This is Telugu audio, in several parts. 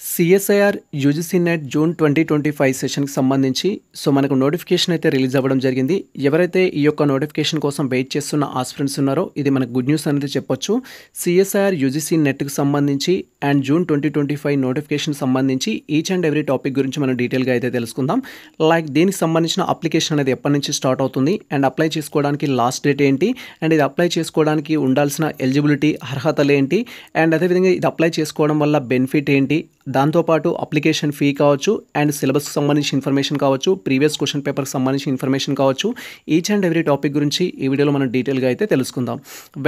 సిఎస్ఐఆర్ యూజీసీ నెట్ జూన్ 2025 సెషన్కి సంబంధించి మనకు నోటిఫికేషన్ అయితే రిలీజ్ అవ్వడం జరిగింది. ఎవరైతే ఈ యొక్క నోటిఫికేషన్ కోసం వెయిట్ చేస్తున్న ఆస్పిరెంట్స్ ఉన్నారో ఇది మనకు గుడ్ న్యూస్ అనేది చెప్పొచ్చు. సిఎస్ఐఆర్ యూజీసీ నెట్కి సంబంధించి అండ్ జూన్ 2025 నోటిఫికేషన్ సంబంధించి ఈచ్ అండ్ ఎవ్రీ టాపిక్ గురించి మనం డీటెయిల్గా అయితే తెలుసుకుందాం. లైక్ దీనికి సంబంధించిన అప్లికేషన్ అనేది ఎప్పటి నుంచి స్టార్ట్ అవుతుంది అండ్ అప్లై చేసుకోవడానికి లాస్ట్ డేట్ ఏంటి అండ్ ఇది అప్లై చేసుకోవడానికి ఉండాల్సిన ఎలిజిబిలిటీ అర్హతలు ఏంటి అండ్ అదేవిధంగా ఇది అప్లై చేసుకోవడం వల్ల బెనిఫిట్ ఏంటి, దాంతోపాటు అప్లికేషన్ ఫీ కావచ్చు అండ్ సిలబస్కి సంబంధించిన ఇన్ఫర్మేషన్ కావచ్చు, ప్రీవియస్ క్వశ్చన్ పేపర్కి సంబంధించిన ఇన్ఫర్మేషన్ కావచ్చు, ఈచ్ అండ్ ఎవ్రీ టాపిక్ గురించి ఈ వీడియోలో మనం డీటెయిల్గా అయితే తెలుసుకుందాం.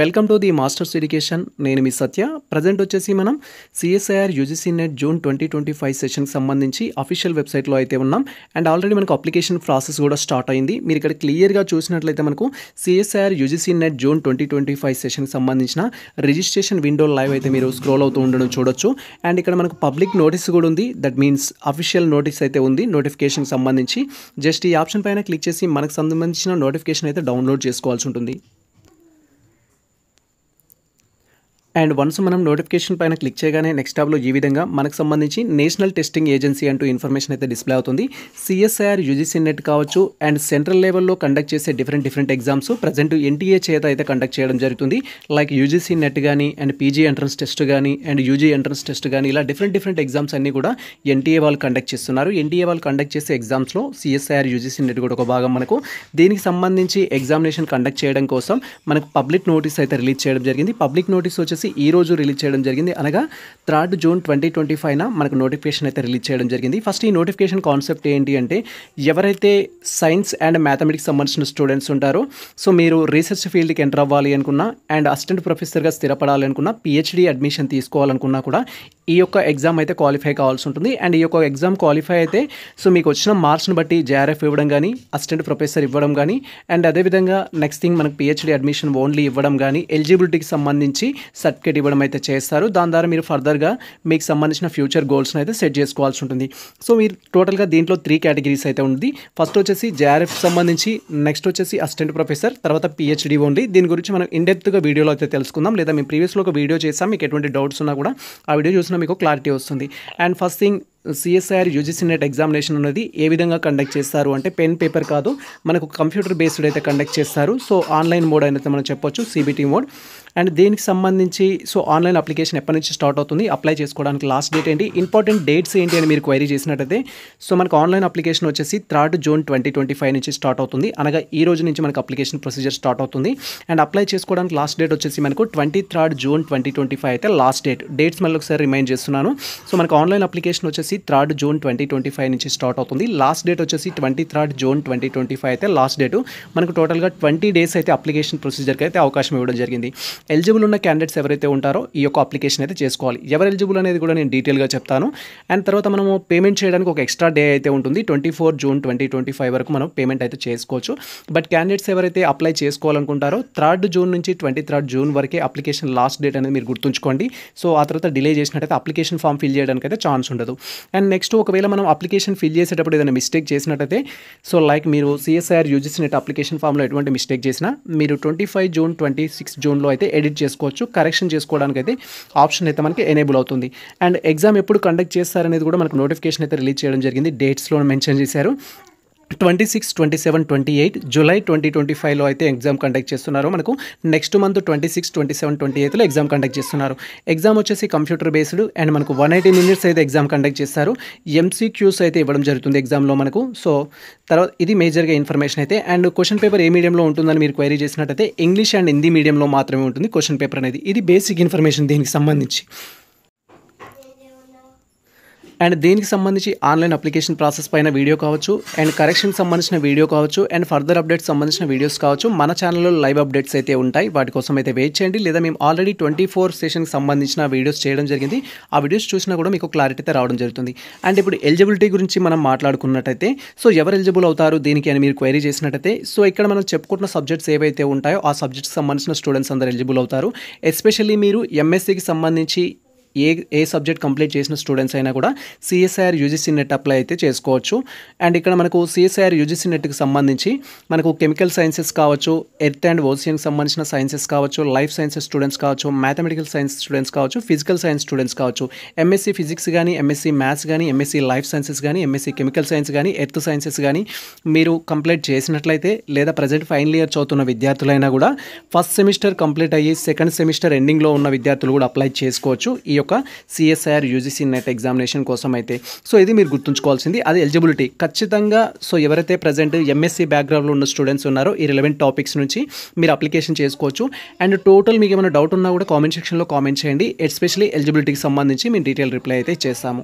Welcome to the masters education. నేను మీ సత్య. ప్రజెంట్ వచ్చేసి మనం సిఎస్ఐఆర్ యూజీసీ నెట్ జూన్ 2025 సెషన్కి సంబంధించి అఫీషియల్ వెబ్సైట్లో అయితే ఉన్నాం అండ్ ఆల్రెడీ మనకు అప్లికేషన్ ప్రాసెస్ కూడా స్టార్ట్ అయింది. మీరు ఇక్కడ క్లియర్గా చూసినట్లయితే మనకు సిఎస్ఐఆర్ యూజీసీ నెట్ జూన్ 2025 సెషన్కి సంబంధించిన రిజిస్ట్రేషన్ విండో లైవ్ అయితే మీరు స్క్రోల్ అవుతూ ఉండడం చూడొచ్చు అండ్ ఇక్కడ మనకు పబ్లిక్ నోటీస్ కూడా ఉంది. దట్ మీన్స్ అఫీషియల్ నోటీస్ అయితే ఉంది నోటిఫికేషన్కి సంబంధించి. జస్ట్ ఈ ఆప్షన్ పైన క్లిక్ చేసి మనకు సంబంధించిన నోటిఫికేషన్ అయితే డౌన్లోడ్ చేసుకోవాల్సి ఉంటుంది. అండ్ వన్స్ మనం నోటిఫికేషన్ పైన క్లిక్ చేయగానే నెక్స్ట్ టాబ్లో ఈ విధంగా మనకు సంబంధించి నేషనల్ టెస్టింగ్ ఏజెన్సీ అంటూ ఇన్ఫర్మేషన్ అయితే డిస్ప్లే అవుతుంది. సిఎస్ఐఆర్ యూజీసీ నెట్ కావచ్చు అండ్ సెంట్రల్ లెవెల్లో కండక్ట్ చేసే డిఫరెంట్ ఎగ్జామ్స్ ప్రజెంట్ ఎన్టీఏ చేత అయితే కండక్ట్ చేయడం జరుగుతుంది. లైక్ యూజీసీ నెట్ కానీ అండ్ పీజీ ఎంట్రన్స్ టెస్ట్ కానీ అండ్ యూజీ ఎంట్రన్స్ టెస్ట్ కానీ ఇలా డిఫరెంట్ ఎగ్జామ్స్ అన్నీ కూడా ఎన్టీఏ వాళ్ళు కండక్ట్ చేస్తున్నారు. ఎన్టీఏ వాళ్ళు కండక్ట్ చేసే ఎగ్జామ్స్లో సిఎస్ఐఆర్ యూజీసీ నెట్ కూడా ఒక భాగం. మనకు దీనికి సంబంధించి ఎగ్జామినేషన్ కండక్ట్ చేయడం కోసం మనకు పబ్లిక్ నోటీస్ అయితే రిలీజ్ చేయడం జరిగింది. పబ్లిక్ నోటీస్ వచ్చేసి ఈ రోజు రిలీజ్ చేయడం జరిగింది, అనగా 3rd జూన్ 2025 మనకు నోటిఫికేషన్ అయితే రిలీజ్ చేయడం జరిగింది. ఫస్ట్ ఈ నోటిఫికేషన్ కాన్సెప్ట్ ఏంటి అంటే ఎవరైతే సైన్స్ అండ్ మ్యాథమెటిక్స్ సంబంధించిన స్టూడెంట్స్ ఉంటారో మీరు రీసెర్చ్ ఫీల్డ్కి ఎంటర్ అవ్వాలి అనుకున్నా అండ్ అసిస్టెంట్ ప్రొఫెసర్గా స్థిరపడాలి అనుకున్నా, పిహెచ్డి అడ్మిషన్ తీసుకోవాలనుకున్నా కూడా ఈ యొక్క ఎగ్జామ్ అయితే క్వాలిఫై కావాల్సి ఉంటుంది. అండ్ ఈ యొక్క ఎగ్జామ్ క్వాలిఫై అయితే మీకు వచ్చిన మార్క్స్ని బట్టి జేఆర్ఎఫ్ ఇవ్వడం కానీ, అసిస్టెంట్ ప్రొఫెసర్ ఇవ్వడం కానీ అండ్ అదేవిధంగా నెక్స్ట్ థింగ్ మనకు పిహెచ్డి అడ్మిషన్ ఓన్లీ ఇవ్వడం కానీ, ఎలిజిబిలిటీకి సంబంధించి సర్టిఫికేట్ ఇవ్వడం అయితే చేస్తారు. దాని ద్వారా మీరు ఫర్దర్గా మీకు సంబంధించిన ఫ్యూచర్ గోల్స్ని అయితే సెట్ చేసుకోవాల్సి ఉంటుంది. మీరు టోటల్గా దీంట్లో 3 కేటగిరీస్ అయితే ఉంది. ఫస్ట్ వచ్చేసి జేఆర్ఎఫ్ సంబంధించి, నెక్స్ట్ వచ్చేసి అసిస్టెంట్ ప్రొఫెసర్, తర్వాత పిహెచ్డి ఓన్లీ. దీని గురించి మనం ఇండెప్త్గా వీడియోలో అయితే తెలుసుకుందాం, లేదా మేము ప్రీవియస్లో ఒక వీడియో చేసాం. మీకు ఎటువంటి డౌట్స్ ఉన్నా కూడా ఆ వీడియో చూసినా మీకు క్లారిటీ వస్తుంది. And first thing CSIR UGC net examination అనేది ఏ విధంగా కండక్ట్ చేస్తారు అంటే పెన్ పేపర్ కాదు, మనకు కంప్యూటర్ బేస్డ్ అయితే కండక్ట్ చేస్తారు. ఆన్లైన్ మోడ్ అయితే మనం చెప్పొచ్చు, సిబిటి మోడ్. అండ్ దీనికి సంబంధించి ఆన్లైన్ అప్లికేషన్ ఎప్పటి నుంచి స్టార్ట్ అవుతుంది, అప్లై చేసుకోవడానికి లాస్ట్ డేట్ ఏంటి, ఇంపార్టెంట్ డేట్స్ ఏంటి అని మీరు క్వైరీ చేసినట్టయితే మనకు ఆన్లైన్ అప్లికేషన్ వచ్చేసి 3rd జూన్ 2025 నుంచి స్టార్ట్ అవుతుంది, అనగా ఈ రోజు నుంచి మనకు అప్లికేషన్ ప్రొసీజర్ స్టార్ట్ అవుతుంది. అండ్ అప్లై చేసుకోవడానికి లాస్ట్ డేట్ వచ్చేసి మనకు 23rd జూన్ 2025 అయితే లాస్ట్ డేట్స్ మళ్ళీ ఒకసారి రిమైండ్ చేస్తున్నాను. మనకు ఆన్లైన్ అప్లికేషన్ వచ్చేసి 3rd జూన్ 2025 నుంచి స్టార్ట్ అవుతుంది. లాస్ట్ డేట్ వచ్చేసి 23rd జూన్ 2025 అయితే లాస్ట్ డేటు. మనకు టోటల్గా 20 డేస్ అయితే అప్లికేషన్ ప్రొసీజర్కి అయితే అవకాశం ఇవ్వడం జరిగింది. ఎలిజిబుల్ ఉన్న క్యాండిడేట్స్ ఎవరైతే ఉంటారో ఈ యొక్క అప్లికేషన్ అయితే చేసుకోవాలి. ఎవరు ఎలిజిబుల్ అనేది కూడా నేను డీటెయిల్గా చెప్తాను. అండ్ తర్వాత మనము పేమెంట్ చేయడానికి ఒక ఎక్స్ట్రా డే అయితే ఉంటుంది. 24 జూన్ 2025 వరకు మనం పేమెంట్ అయితే చేసుకోవచ్చు. బట్ క్యాండిడేట్స్ ఎవరైతే అప్లై చేసుకోవాలనుకుంటారో 3rd జూన్ నుంచి 23rd జూన్ వరకే అప్లికేషన్ లాస్ట్ డేట్ అనేది మీరు గుర్తుంచుకోండి. ఆ తర్వాత డిలే చేసినట్టయితే అప్లికేషన్ ఫామ్ ఫిల్ చేయడానికి అయితే ఛాన్స్ ఉండదు. అండ్ నెక్స్ట్ ఒకవేళ మనం అప్లికేషన్ ఫిల్ చేసేటప్పుడు ఏదైనా మిస్టేక్ చేసినట్టయితే లైక్ మీరు సిఎస్ఐఆర్ యూజీసీ నెట్ అప్లికేషన్ ఫామ్లో ఎటువంటి మిస్టేక్ చేసినా మీరు 25 జూన్ 26 జూన్లో అయితే ఎడిట్ చేసుకోవచ్చు. కరెక్షన్ చేసుకోవడానికి అయితే ఆప్షన్ అయితే మనకి ఎనేబుల్ అవుతుంది. అండ్ ఎగ్జామ్ ఎప్పుడు కండక్ట్ చేస్తారనేది కూడా మనకు నోటిఫికేషన్ అయితే రిలీజ్ చేయడం జరిగింది. డేట్స్లో మెన్షన్ చేశారు. 26, 27, 28 జూలై 2025లో అయితే ఎగ్జామ్ కండక్ట్ చేస్తున్నారు. మనకు నెక్స్ట్ మంత్ 26, 27, 28లో ఎగ్జామ్ కండక్ట్ చేస్తున్నారు. ఎగ్జామ్ వచ్చేసి కంప్యూటర్ బేస్డ్ అండ్ మనకు 180 మినిట్స్ అయితే ఎగ్జామ్ కండక్ట్ చేస్తారు. ఎంసీక్యూస్ అయితే ఇవ్వడం జరుగుతుంది ఎగ్జామ్లో మనకు. తర్వాత ఇది మేజర్గా ఇన్ఫర్మేషన్ అయితే. అండ్ క్వశ్చన్ పేపర్ ఏ మీడియంలో ఉంటుందని మీరు క్వైరీ చేసినట్టయితే ఇంగ్లీష్ అండ్ హిందీ మీడియంలో మాత్రమే ఉంటుంది క్వశ్చన్ పేపర్ అనేది. ఇది బేసిక్ ఇన్ఫర్మేషన్ దీనికి సంబంధించి. అండ్ దీనికి సంబంధించి ఆన్లైన్ అప్లికేషన్ ప్రాసెస్ పైన వీడియో కావచ్చు అండ్ కరెక్షన్కి సంబంధించిన వీడియో కావచ్చు అండ్ ఫర్దర్ అప్డేట్స్ సంబంధించిన వీడియోస్ కావచ్చు మన ఛానల్లో లైవ్ అప్డేట్స్ అయితే ఉంటాయి. వాటి కోసం అయితే వెయిట్ చేయండి, లేదా మేము ఆల్రెడీ 24 సెషన్కి సంబంధించిన వీడియోస్ చేయడం జరిగింది. ఆ వీడియోస్ చూసినా కూడా మీకు క్లారిటీ అయితే రావడం జరుగుతుంది. అండ్ ఇప్పుడు ఎలిజిబిలిటీ గురించి మనం మాట్లాడుకున్నట్టయితే ఎవరు ఎలిజిబుల్ అవుతారు దీనికి అని మీరు క్వైరీ చేసినట్టయితే ఇక్కడ మనం చెప్పుకుంటున్న సబ్జెక్ట్స్ ఏవైతే ఉంటాయో ఆ సబ్జెక్ట్కి సంబంధించిన స్టూడెంట్స్ అందరూ ఎలిజిబుల్ అవుతారు. ఎస్పెషల్లీ మీరు ఎంఎస్సీకి సంబంధించి ఏ సబ్జెక్ట్ కంప్లీట్ చేసిన స్టూడెంట్స్ అయినా కూడా సిఎస్ఐఆర్ యూజీసీ నెట్ అప్లై అయితే చేసుకోవచ్చు. అండ్ ఇక్కడ మనకు సిఎస్ఐఆర్ యూజీసీ నెట్కి సంబంధించి మనకు కెమికల్ సైన్సెస్ కావచ్చు, ఎర్త్ అండ్ ఓషియన్కి సంబంధించిన సైన్సెస్ కావచ్చు, లైఫ్ సైన్సెస్ స్టూడెంట్స్ కావచ్చు, మ్యాథమెటికల్ సైన్స్ స్టూడెంట్స్ కావచ్చు, ఫిజికల్ సైన్స్ స్టూడెంట్స్ కావచ్చు, ఎంఎస్సీ ఫిజిక్స్ కానీ, ఎంఎస్సీ మ్యాథ్స్ కానీ, ఎంఎస్సీ లైఫ్ సైన్సెస్ కానీ, ఎంఎస్సీ కెమికల్ సైన్స్ కానీ, ఎర్త్ సైన్సెస్ కానీ మీరు కంప్లీట్ చేసినట్లయితే లేదా ప్రజెంట్ ఫైనల్ ఇయర్ చదువుతున్న విద్యార్థులైనా కూడా ఫస్ట్ సెమిస్టర్ కంప్లీట్ అయ్యి సెకండ్ సెమిస్టర్ ఎండింగ్లో ఉన్న విద్యార్థులు కూడా అప్లై చేసుకోవచ్చు ఈ యొక్క సిఎస్ఐఆర్ యూజీసీ నెట్ ఎగ్జామినేషన్ కోసం అయితే. సో ఇది మీరు గుర్తుంచుకోవాల్సింది. అది ఎలిజిబిలిటీ ఖచ్చితంగా. సో ఎవరైతే ప్రజెంట్ ఎంఎస్సీ బ్యాక్గ్రౌండ్లో ఉన్న స్టూడెంట్స్ ఉన్నారో ఈ రిలవెంట్ టాపిక్స్ నుంచి మీరు అప్లికేషన్ చేసుకోవచ్చు. అండ్ టోటల్ మీకు ఏమైనా డౌట్ ఉన్నా కూడా కామెంట్ సెక్షన్లో కామెంట్ చేయండి. ఎస్పెషల్లీ ఎలిజిబిలిటీకి సంబంధించి మేము డీటెయిల్ రిప్లై అయితే చేస్తాము.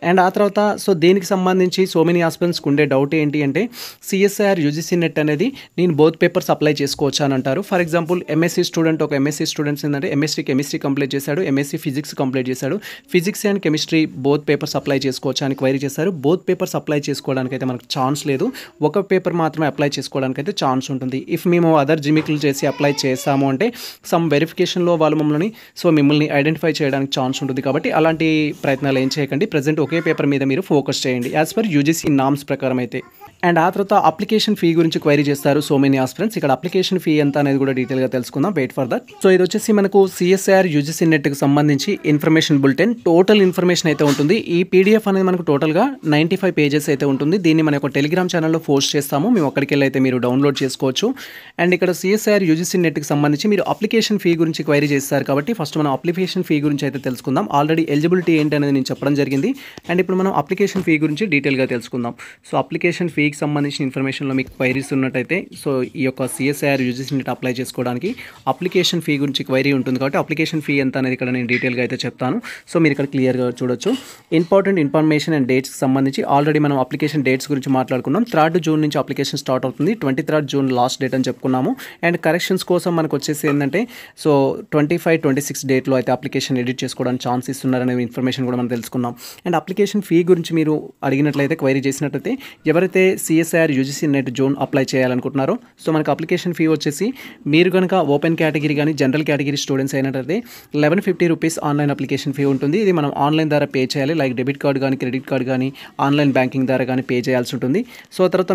అండ్ ఆ తర్వాత సో దీనికి సంబంధించి సో మెనీ ఆస్పిరెంట్స్కి ఉండే డౌట్ ఏంటి అంటే సిఎస్ఐఆర్ యూజీసీ నెట్ అనేది నేను బోత్ పేపర్స్ అప్లై చేసుకోవచ్చు అని అంటారు. ఫర్ ఎగ్జాంపుల్ ఎంఎస్సీ స్టూడెంట్ ఒక ఎంఎస్సీ స్టూడెంట్స్ ఏంటంటే ఎంఎస్సీ కెమిస్ట్రీ కంప్లీట్ చేశాడు, ఎంఎస్సీ ఫిజిక్స్ కంప్లీట్ చేశాడు, physics and chemistry both papers apply చేసుకోవచ్చు అని క్వైరీ చేశారు. బోత్ పేపర్స్ అప్లై చేసుకోవడానికి అయితే మనకు ఛాన్స్ లేదు, ఒక పేపర్ మాత్రమే అప్లై చేసుకోవడానికి అయితే ఛాన్స్ ఉంటుంది. ఇఫ్ మేము అదర్ జిమిక్లు చేసి అప్లై చేస్తాము అంటే సమ్ వెరిఫికేషన్లో వాళ్ళు మిమ్మల్ని ఐడెంటిఫై చేయడానికి ఛాన్స్ ఉంటుంది. కాబట్టి అలాంటి ప్రయత్నాలు ఏం చేయకండి. ప్రజెంట్ ఒకే పేపర్ మీద మీరు ఫోకస్ చేయండి యాజ్ పర్ యూజీసీ నామ్స్ ప్రకారం అయితే. అండ్ ఆ తర్వాత అప్లికేషన్ ఫీ గురించి క్వైరీ చేస్తారు సో మెనీ ఆస్పిరెంట్స్. ఇక్కడ అప్లికేషన్ ఫీ ఎంత అనేది కూడా డీటెయిల్గా తెలుసుకుందాం. Wait for that. సో ఇది వచ్చేసి మనకు సిఎస్ఐఆర్ యూజీసీ నెట్కి సంబంధించి ఇన్ఫర్మేషన్ బులెటిన్ టోటల్ ఇన్ఫర్మేషన్ అయితే ఉంటుంది. ఈ పీడిఎఫ్ అనేది మనకు టోటల్గా 95 పేజెస్ అయితే ఉంటుంది. దీన్ని మన యొక్క టెలిగ్రామ్ ఛానల్లో పోస్ట్ చేస్తాము, మేము అక్కడికి వెళ్ళి అయితే మీరు డౌన్లోడ్ చేసుకోవచ్చు. అండ్ ఇక్కడ సిఎస్ఐఆర్ యూజీసీ నెట్కి సంబంధించి మీరు అప్లికేషన్ ఫీ గురించి క్వైరీ చేస్తారు కాబట్టి ఫస్ట్ మనం అప్లికేషన్ ఫీ గురించి అయితే తెలుసుకుందాం. ఆల్రెడీ ఎలిజిబిలిటీ ఏంటి అనేది నేను చెప్పడం జరిగింది. అండ్ ఇప్పుడు మనం అప్లికేషన్ ఫీ గురించి డీటెయిల్గా తెలుసుకుందాం. సో అప్లికేషన్ ఫీ సంబంధించిన ఇన్ఫర్మేషన్లో మీకు క్వైరీస్ ఉన్నట్టయితే సో ఈ యొక్క సిఎస్ఐఆర్ యూజీసీ నెట్ అప్లై చేసుకోవడానికి అప్లికేషన్ ఫీ గురించి క్వైరీ ఉంటుంది కాబట్టి అప్లికేషన్ ఫీ ఎంత అనేది ఇక్కడ నేను డీటెయిల్గా అయితే చెప్తాను. సో మీరు ఇక్కడ క్లియర్గా చూడొచ్చు. ఇంపార్టెంట్ ఇన్ఫర్మేషన్ అండ్ డేట్స్కి సంబంధించి ఆల్రెడీ మనం అప్లికేషన్ డేట్స్ గురించి మాట్లాడుకున్నాం. 3rd జూన్ నుంచి అప్లికేషన్ స్టార్ట్ అవుతుంది, 23rd జూన్ లాస్ట్ డేట్ అని చెప్పుకున్నాము. అండ్ కరెక్షన్స్ కోసం మనకు వచ్చేసి ఏంటంటే సో 25, 26 డేట్లో అయితే అప్లికేషన్ ఎడిట్ చేసుకోవడానికి ఛాన్స్ ఇస్తున్నారనే ఇన్ఫర్మేషన్ కూడా మనం తెలుసుకున్నాం. అండ్ అప్లికేషన్ ఫీ గురించి మీరు అడిగినట్లయితే క్వైరీ చేసినట్లయితే ఎవరైతే CSIR UGC net zone apply చేయాలనుకుంటున్నారో సో మనకు అప్లికేషన్ ఫీ వచ్చేసి మీరు కనుక ఓపెన్ కేటగిరీ కానీ జనరల్ కేటగిరీ స్టూడెంట్స్ అయినట్లయితే 1150 రూపీస్ ఆన్లైన్ అప్లికేషన్ ఫీ ఉంటుంది. ఇది మనం ఆన్లైన్ ద్వారా పే చేయాలి, లైక్ డెబిట్ కార్డ్ కానీ క్రెడిట్ కార్డ్ కానీ ఆన్లైన్ బ్యాంకింగ్ ద్వారా కానీ పే చేయాల్సి ఉంటుంది. సో తర్వాత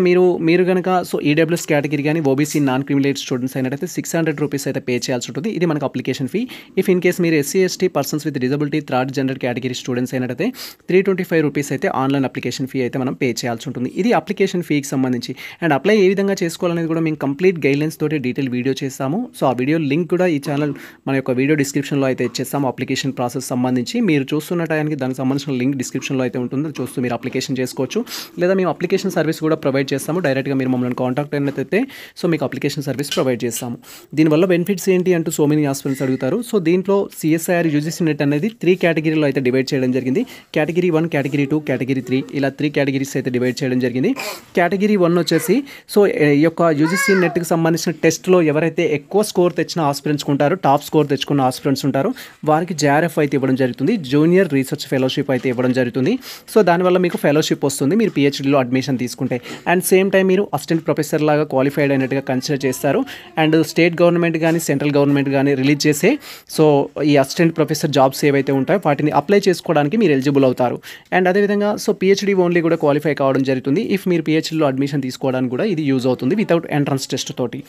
మీరు కనుక సో ఈడబ్ల్యూఎస్ కేటగిరీ కానీ ఓబీసీ నాన్ క్రిమిలేట్ స్టూడెంట్స్ అయినట్లయితే 600 రూపీస్ అయితే పే చేయాల్సి ఉంటుంది. ఇది మనకు application fee. If in case మీరు SC ST persons with disability 3rd general category students అయినట్లయితే 325 రూపీస్ అయితే ఆన్లైన్ అప్లికేషన్ ఫీ అయితే మనం పే చేయాల్సి ఉంటుంది. ఇది అప్లికేషన్ ఫీకి సంబంధించి. అండ్ అప్లై ఏ విధంగా చేసుకోవాలనేది కూడా మేము కంప్లీట్ గైడ్లైన్స్ తోటి డీటెయిల్ వీడియో చేస్తాము. సో ఆ వీడియో లింక్ కూడా ఈ ఛానల్ మన యొక్క వీడియో డిస్క్రిప్షన్లో అయితే ఇచ్చేస్తాము. అప్లికేషన్ ప్రాసెస్ సంబంధించి మీరు చూస్తున్న టైంకి దానికి సంబంధించిన లింక్ డిస్క్రిప్షన్లో అయితే ఉంటుంది, చూస్తూ మీరు అప్లికేషన్ చేసుకోవచ్చు. లేదా మేము అప్లికేషన్ సర్వీస్ కూడా ప్రొవైడ్ చేస్తాము. డైరెక్ట్గా మీరు మమ్మల్ని కాంటాక్ట్ అయినట్లయితే సో మీకు అప్లికేషన్ సర్వీస్ ప్రొవైడ్ చేస్తాము. దీనివల్ల బెనిఫిట్స్ ఏంటి అంటూ సో మెనీ ఆస్పిరెంట్స్ అడుగుతారు. సో దీంట్లో సిఎస్ఐఆర్ యూజీసీ నెట్ అనేది 3 కేటగిరీలో అయితే డివైడ్ చేయడం జరిగింది. కేటగిరీ 1, కేటగిరీ 2, కేటగిరీ 3 ఇలా 3 కేటగిరీస్ అయితే డివైడ్ చేయడం జరిగింది. కేటగిరీ 1 వచ్చేసి సో ఈ యొక్క యూజీసీ నెట్కి సంబంధించిన టెస్ట్లో ఎవరైతే ఎక్కువ స్కోర్ తెచ్చిన ఆస్పిరెంట్స్ ఉంటారో, టాప్ స్కోర్ తెచ్చుకున్న ఆస్పిరెంట్స్ ఉంటారో వారికి జేఆర్ఎఫ్ అయితే ఇవ్వడం జరుగుతుంది, జూనియర్ రీసెర్చ్ ఫెలోషిప్ అయితే ఇవ్వడం జరుగుతుంది. సో దానివల్ల మీకు ఫెలోషిప్ వస్తుంది మీరు పిహెచ్డీలో అడ్మిషన్ తీసుకుంటే. అండ్ సేమ్ టైం మీరు అసిస్టెంట్ ప్రొఫెసర్ లాగా క్వాలిఫైడ్ అయినట్టుగా కన్సిడర్ చేస్తారు. అండ్ స్టేట్ గవర్నమెంట్ కానీ సెంట్రల్ గవర్నమెంట్ కానీ రిలీజ్ చేసే సో ఈ అసిస్టెంట్ ప్రొఫెసర్ జాబ్స్ ఏవైతే ఉంటాయో వాటిని అప్లై చేసుకోవడానికి మీరు ఎలిజిబుల్ అవుతారు. అండ్ అదేవిధంగా సో పిహెచ్డీ ఓన్లీ కూడా క్వాలిఫై కావడం జరుగుతుంది. ఇఫ్ మీరు పిహెచ్డీలో అడ్మిషన్ తీసుకోవడానికి కూడా ఇది యూజ్ అవుతుంది వితౌట్ ఎంట్రన్స్ టెస్ట్ తోటి.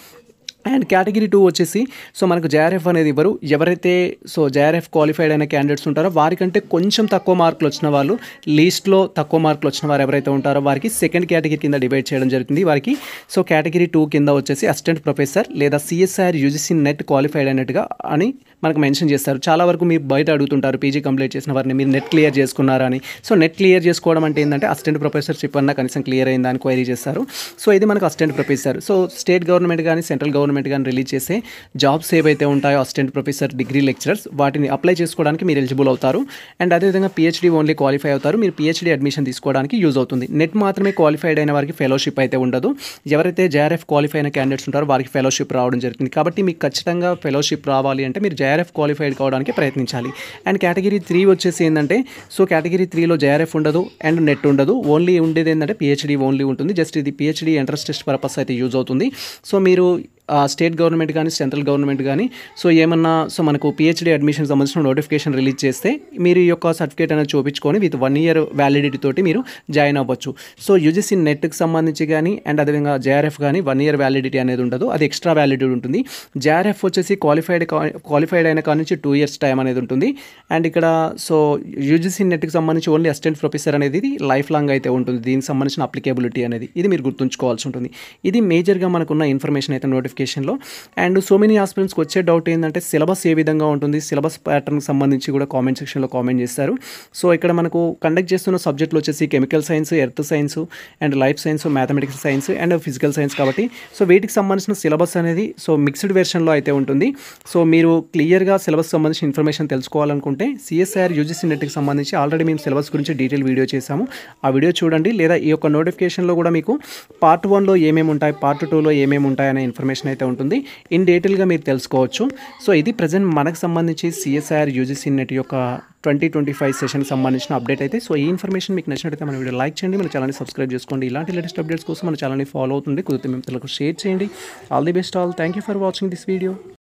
అండ్ కేటగిరీ 2 వచ్చేసి సో మనకు జేఆర్ఎఫ్ అనేది ఇవ్వరు. ఎవరైతే సో జేఆర్ఎఫ్ క్వాలిఫైడ్ అయిన క్యాండిడేట్స్ ఉంటారో వారికంటే కొంచెం తక్కువ మార్కులు వచ్చిన వాళ్ళు, లీస్ట్లో తక్కువ మార్కులు వచ్చిన వారు ఎవరైతే ఉంటారో వారికి సెకండ్ కేటగిరీ కింద డివైడ్ చేయడం జరుగుతుంది. వారికి సో కేటగిరీ 2 కింద వచ్చేసి అసిస్టెంట్ ప్రొఫెసర్ లేదా సిఎస్ఐఆర్ యూజీసీ నెట్ క్వాలిఫైడ్ అయినట్టుగా అని మనకు మెన్షన్ చేస్తారు. చాలా వరకు మీరు బయట అడుగుతుంటారు పీజీ కంప్లీట్ చేసిన వారిని మీరు నెట్ క్లియర్ చేసుకున్నారా అని. సో నెట్ క్లియర్ చేసుకోవడం అంటే ఏంటంటే అసిస్టెంట్ ప్రొఫెసర్షిప్ అన్న కనీసం క్లియర్ అయిందా అని క్వైరీ చేస్తారు. సో ఇది మనకు assistant professor. So state government కానీ సెంట్రల్ గవర్నమెంట్ కానీ రిలీజ్ చేసే జాబ్స్ ఏవైతే ఉంటాయో అసిస్టెంట్ ప్రొఫెసర్, డిగ్రీ లెక్చరర్స్ వాటిని అప్లై చేసుకోవడానికి మీరు ఎలిజిబుల్ అవుతారు. అండ్ అదేవిధంగా పిహెచ్డీ ఓన్లీ క్వాలిఫై అవుతారు. మీరు పిహెచ్డీ అడ్మిషన్ తీసుకోవడానికి యూజ్ అవుతుంది. నెట్ మాత్రమే క్వాలిఫైడ్ అయిన వారికి ఫెలోషిప్ అయితే ఉండదు. ఎవరైతే జేఆర్ఎఫ్ క్వాలిఫై అయిన క్యాండిడేట్స్ ఉంటారో వారికి ఫెలోషిప్ రావడం జరుగుతుంది. కాబట్టి మీకు ఖచ్చితంగా ఫెలోషిప్ రావాలి అంటే మీరు జేఆర్ఎఫ్ క్వాలిఫైడ్ కావడానికి ప్రయత్నించాలి. అండ్ కేటగిరీ 3 వచ్చేసి ఏంటంటే సో కేటగిరీ 3లో జేఆర్ఎఫ్ ఉండదు అండ్ నెట్ ఉండదు. ఓన్లీ ఉండేది ఏంటంటే పిహెచ్డీ ఓన్లీ ఉంటుంది. జస్ట్ ఇది పిహెచ్డీ ఎంట్రన్స్ టెస్ట్ పర్పస్ అయితే యూజ్ అవుతుంది. సో మీరు స్టేట్ గవర్నమెంట్ కానీ సెంట్రల్ గవర్నమెంట్ కానీ సో ఏమన్నా సో మనకు పిహెచ్డి అడ్మిషన్ సంబంధించిన నోటిఫికేషన్ రిలీజ్ చేస్తే మీరు ఈ యొక్క సర్టిఫికేట్ అనేది చూపించుకొని విత్ 1 year వ్యాలిడిటీ తోటి మీరు జాయిన్ అవ్వచ్చు. సో యూజీసీ నెట్కి సంబంధించి కానీ అండ్ అదేవిధంగా జేఆర్ఎఫ్ కానీ 1 year వ్యాలిడిటీ అనేది ఉండదు, అది ఎక్స్ట్రా వ్యాలిడిటీ ఉంటుంది. జేఆర్ఎఫ్ వచ్చేసి క్వాలిఫైడ్ అయిన కాడ నుంచి 2 years టైం అనేది ఉంటుంది. అండ్ ఇక్కడ సో యూజీసీ నెట్కి సంబంధించి ఓన్లీ అసిస్టెంట్ ప్రొఫెసర్ అనేది లైఫ్ లాంగ్ అయితే ఉంటుంది. దీనికి సంబంధించిన అప్లికేబిలిటీ అనేది ఇది మీరు గుర్తుంచుకోవాల్సి ఉంటుంది. ఇది మేజర్గా మనకున్న ఇన్ఫర్మేషన్ అయితే నోటిఫికేషన్లో. అండ్ సో మెనీ ఆస్పిరెంట్స్కి వచ్చే డౌట్ ఏంటంటే సిలబస్ ఏ విధంగా ఉంటుంది, సిలబస్ ప్యాటర్న్కి సంబంధించి కూడా కామెంట్ సెక్షన్లో కామెంట్ చేస్తారు. సో ఇక్కడ మనకు కండక్ట్ చేస్తున్న సబ్జెక్టులు వచ్చేసి chemical science, earth science and life science, mathematics science and physical science కాబట్టి సో వీటికి సంబంధించిన సిలబస్ అనేది సో మిక్స్డ్ వెర్షన్లో అయితే ఉంటుంది. సో మీరు క్లియర్గా సిలబస్ సంబంధించిన ఇన్ఫర్మేషన్ తెలుసుకోవాలనుకుంటే సిఎస్ఐఆర్ యూజీసీ నెట్కి సంబంధించి ఆల్రెడీ మేము సిలబస్ గురించి డీటెయిల్ వీడియో చేశాము, ఆ వీడియో చూడండి. లేదా ఈ యొక్క నోటిఫికేషన్లో కూడా మీకు పార్ట్ 1లో ఏమేమి ఉంటాయి, పార్ట్ 2లో ఏమేమి ఉంటాయి అనే ఇన్ఫర్మేషన్ అయితే ఉంటుంది. ఇన్ డీటెయిల్గా మీరు తెలుసుకోవచ్చు. సో ఇది ప్రజెంట్ మనకు సంబంధించి సిఎస్ఐఆర్ యూజీసీ నెట్ యొక్క 2025 సెషన్కి సంబంధించిన అప్డేట్ అయితే. సో ఈ ఇన్ఫర్మేషన్ మీకు నచ్చినట్లయితే మన వీడియో లైక్ చేయండి, మన ఛానల్ని సబ్స్క్రైబ్ చేసుకోండి. ఇలాంటి లేటెస్ట్ అప్డేట్స్ కోసం మన ఛానల్ని ఫాలో అవుతుంది, కుదిరితే మేము షేర్ చేయండి. All the best all. Thank you for watching this video.